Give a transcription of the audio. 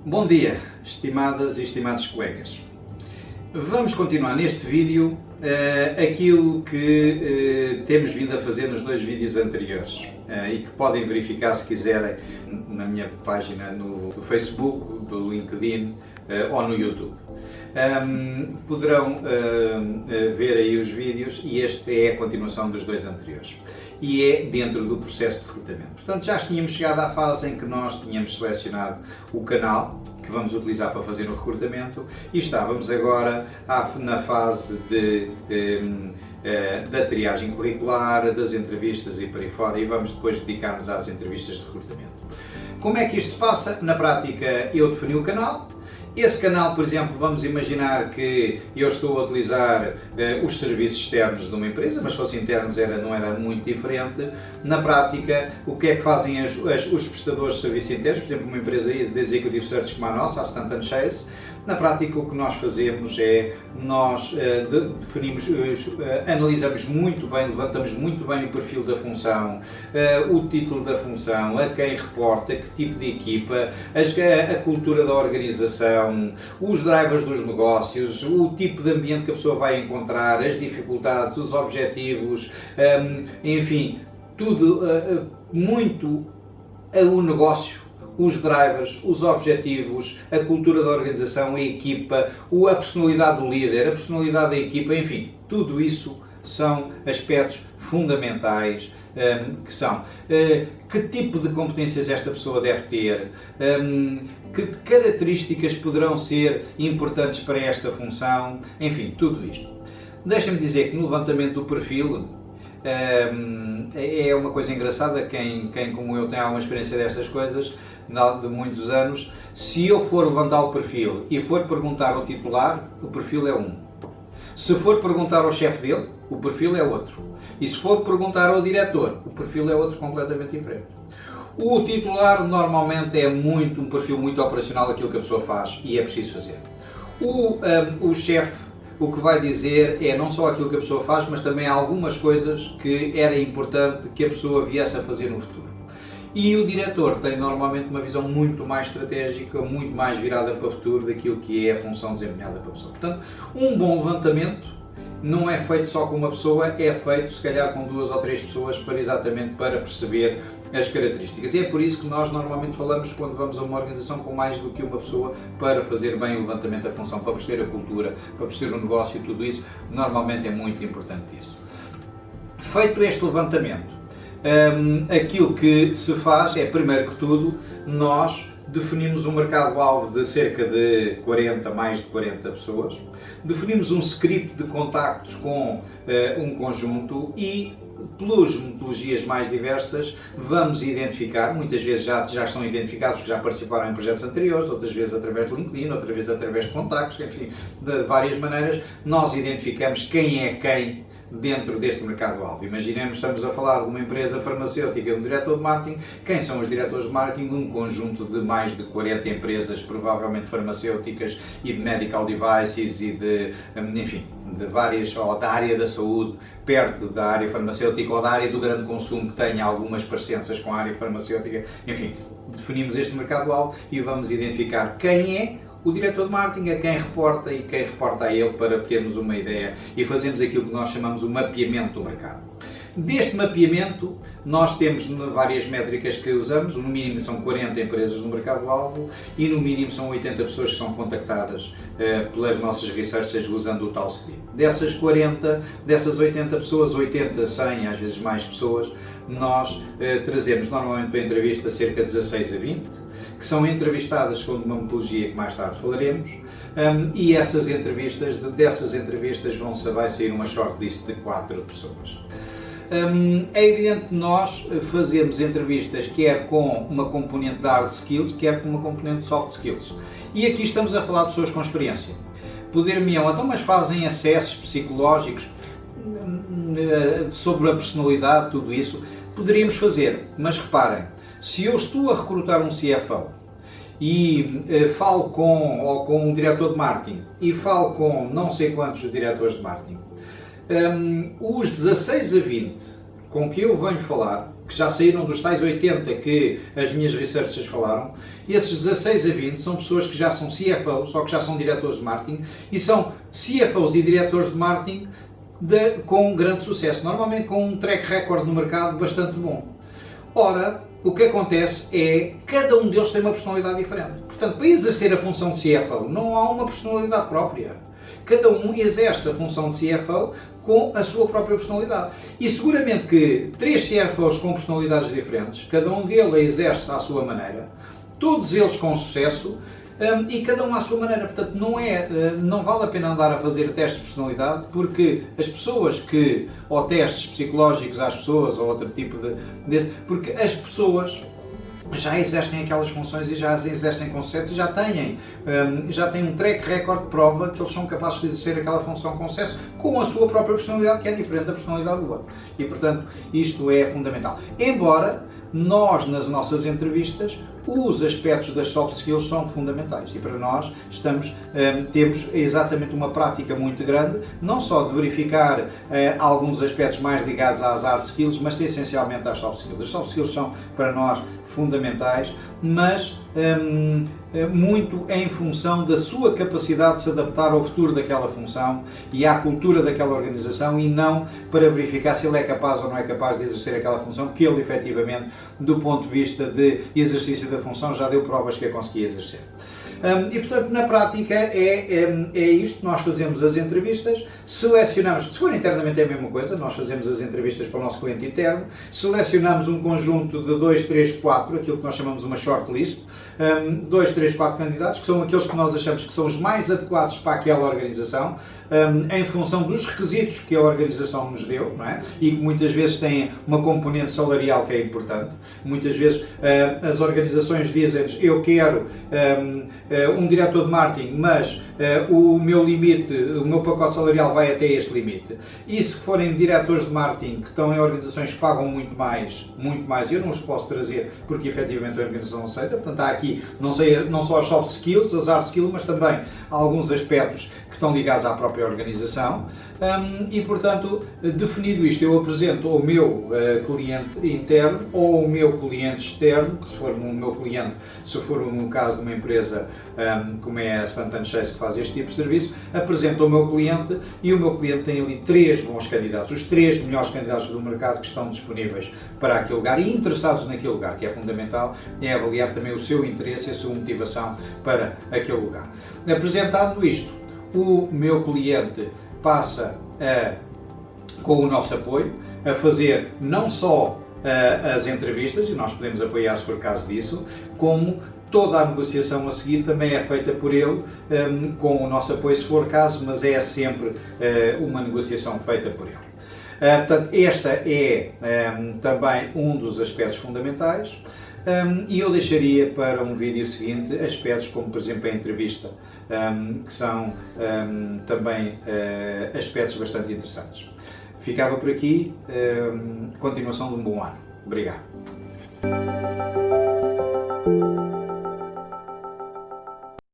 Bom dia, estimadas e estimados colegas. Vamos continuar neste vídeo aquilo que temos vindo a fazer nos dois vídeos anteriores e que podem verificar se quiserem na minha página no Facebook, do LinkedIn ou no YouTube. Poderão ver aí os vídeos e este é a continuação dos dois anteriores. E é dentro do processo de recrutamento. Portanto, já tínhamos chegado à fase em que nós tínhamos selecionado o canal que vamos utilizar para fazer o recrutamento e estávamos agora na fase da triagem curricular, das entrevistas e por aí fora, e vamos depois dedicar-nos às entrevistas de recrutamento. Como é que isto se passa? Na prática, eu defini o canal. Esse canal, por exemplo, vamos imaginar que eu estou a utilizar os serviços externos de uma empresa, mas se fossem internos não era muito diferente. Na prática, o que é que fazem os prestadores de serviços internos? Por exemplo, uma empresa de Executive Search como a nossa, a Stanton Chase. Na prática, o que nós fazemos é, nós definimos, analisamos muito bem, levantamos muito bem o perfil da função, o título da função, a quem reporta, que tipo de equipa, a cultura da organização, os drivers dos negócios, o tipo de ambiente que a pessoa vai encontrar, as dificuldades, os objetivos, enfim, tudo muito o negócio. Os drivers, os objetivos, a cultura da organização, a equipa, a personalidade do líder, a personalidade da equipa, enfim, tudo isso são aspectos fundamentais que são que tipo de competências esta pessoa deve ter, que características poderão ser importantes para esta função, enfim, tudo isto. Deixa-me dizer que no levantamento do perfil é uma coisa engraçada, quem como eu tem alguma experiência destas coisas, de muitos anos, se eu for levantar o perfil e for perguntar ao titular, o perfil é um. Se for perguntar ao chefe dele, o perfil é outro. E se for perguntar ao diretor, o perfil é outro completamente diferente. O titular normalmente é um perfil muito operacional daquilo que a pessoa faz e é preciso fazer. O chefe, o que vai dizer é não só aquilo que a pessoa faz, mas também algumas coisas que era importante que a pessoa viesse a fazer no futuro. E o diretor tem normalmente uma visão muito mais estratégica, muito mais virada para o futuro daquilo que é a função desempenhada pela pessoa. Portanto, um bom levantamento não é feito só com uma pessoa, é feito se calhar com 2 ou 3 pessoas para perceber as características. E é por isso que nós normalmente falamos, quando vamos a uma organização, com mais do que uma pessoa para fazer bem o levantamento da função, para perceber a cultura, para perceber o negócio e tudo isso, normalmente é muito importante isso. Feito este levantamento, aquilo que se faz é, primeiro que tudo, nós definimos um mercado-alvo de cerca de mais de 40 pessoas, definimos um script de contactos com um conjunto e, pelas metodologias mais diversas, vamos identificar, muitas vezes já estão identificados porque já participaram em projetos anteriores, outras vezes através do LinkedIn, outras vezes através de contactos, enfim, de várias maneiras, nós identificamos quem é quem dentro deste mercado-alvo. Imaginemos, estamos a falar de uma empresa farmacêutica, um diretor de marketing. Quem são os diretores de marketing? Um conjunto de mais de 40 empresas, provavelmente farmacêuticas e de medical devices e de várias, ou da área da saúde, perto da área farmacêutica ou da área do grande consumo, que tenha algumas parecenças com a área farmacêutica. Enfim, definimos este mercado-alvo e vamos identificar quem é o diretor de marketing, a quem reporta e quem reporta a ele, para termos uma ideia e fazemos aquilo que nós chamamos o mapeamento do mercado. Deste mapeamento, nós temos várias métricas que usamos, no mínimo são 40 empresas no mercado-alvo e no mínimo são 80 pessoas que são contactadas pelas nossas researchers usando o tal script. Dessas 80 pessoas, 80, 100, às vezes mais pessoas, nós trazemos normalmente para a entrevista cerca de 16 a 20, que são entrevistadas segundo uma metodologia que mais tarde falaremos, e dessas entrevistas vai sair uma shortlist de 4 pessoas. É evidente que nós fazemos entrevistas quer com uma componente de hard skills, quer com uma componente de soft skills. E aqui estamos a falar de pessoas com experiência. Poder-me-ão, então, mas fazem acessos psicológicos sobre a personalidade, tudo isso? Poderíamos fazer, mas reparem, se eu estou a recrutar um CFO e falo com um diretor de marketing e falo com não sei quantos diretores de marketing, os 16 a 20 com que eu venho falar, que já saíram dos tais 80 que as minhas researchers falaram, esses 16 a 20 são pessoas que já são CFOs ou que já são diretores de marketing e são CFOs e diretores de marketing com grande sucesso, normalmente com um track record no mercado bastante bom. Ora, o que acontece é que cada um deles tem uma personalidade diferente. Portanto, para exercer a função de CFO, não há uma personalidade própria. Cada um exerce a função de CFO com a sua própria personalidade. E seguramente que 3 CFOs com personalidades diferentes, cada um deles a exerce à sua maneira, todos eles com sucesso, e cada um à sua maneira. Portanto, não vale a pena andar a fazer testes de personalidade, porque as pessoas ou testes psicológicos às pessoas, ou outro tipo porque as pessoas já exercem aquelas funções e já as exercem com sucesso e já têm um track record de prova que eles são capazes de exercer aquela função com sucesso com a sua própria personalidade, que é diferente da personalidade do outro. E, portanto, isto é fundamental. Embora nós, nas nossas entrevistas, os aspectos das soft skills são fundamentais e para nós temos exatamente uma prática muito grande, não só de verificar alguns aspectos mais ligados às hard skills, mas essencialmente às soft skills. As soft skills são para nós fundamentais, mas muito em função da sua capacidade de se adaptar ao futuro daquela função e à cultura daquela organização, e não para verificar se ele é capaz ou não é capaz de exercer aquela função, que ele efetivamente, do ponto de vista de exercício da função, já deu provas que a conseguia exercer. E portanto, na prática é isto. Nós fazemos as entrevistas, selecionamos, se for internamente é a mesma coisa, nós fazemos as entrevistas para o nosso cliente interno, selecionamos um conjunto de 2, 3, 4, aquilo que nós chamamos uma shortlist, 2, 3, 4 candidatos, que são aqueles que nós achamos que são os mais adequados para aquela organização, em função dos requisitos que a organização nos deu, não é? E que muitas vezes têm uma componente salarial que é importante. Muitas vezes as organizações dizem-nos: eu quero um diretor de marketing, mas o meu limite, o meu pacote salarial vai até este limite. E se forem diretores de marketing que estão em organizações que pagam muito mais, eu não os posso trazer porque efetivamente a organização não aceita. Portanto, há aqui não só as soft skills, as hard skills, mas também alguns aspectos que estão ligados à própria organização. E, portanto, definido isto, eu apresento ao meu cliente interno ou ao meu cliente externo, que se for no meu cliente, se for no caso de uma empresa como é a Stanton Chase, que faz este tipo de serviço, apresento ao meu cliente e o meu cliente tem ali 3 bons candidatos, os 3 melhores candidatos do mercado que estão disponíveis para aquele lugar e interessados naquele lugar, que é fundamental, é avaliar também o seu interesse e a sua motivação para aquele lugar. Apresentado isto, o meu cliente passa com o nosso apoio a fazer não só as entrevistas, e nós podemos apoiar se for caso disso, como toda a negociação a seguir também é feita por ele, com o nosso apoio se for caso, mas é sempre uma negociação feita por ele. Portanto, esta é também um dos aspectos fundamentais. E eu deixaria para um vídeo seguinte aspectos como, por exemplo, a entrevista, que são também aspectos bastante interessantes. Ficava por aqui, continuação de um bom ano. Obrigado.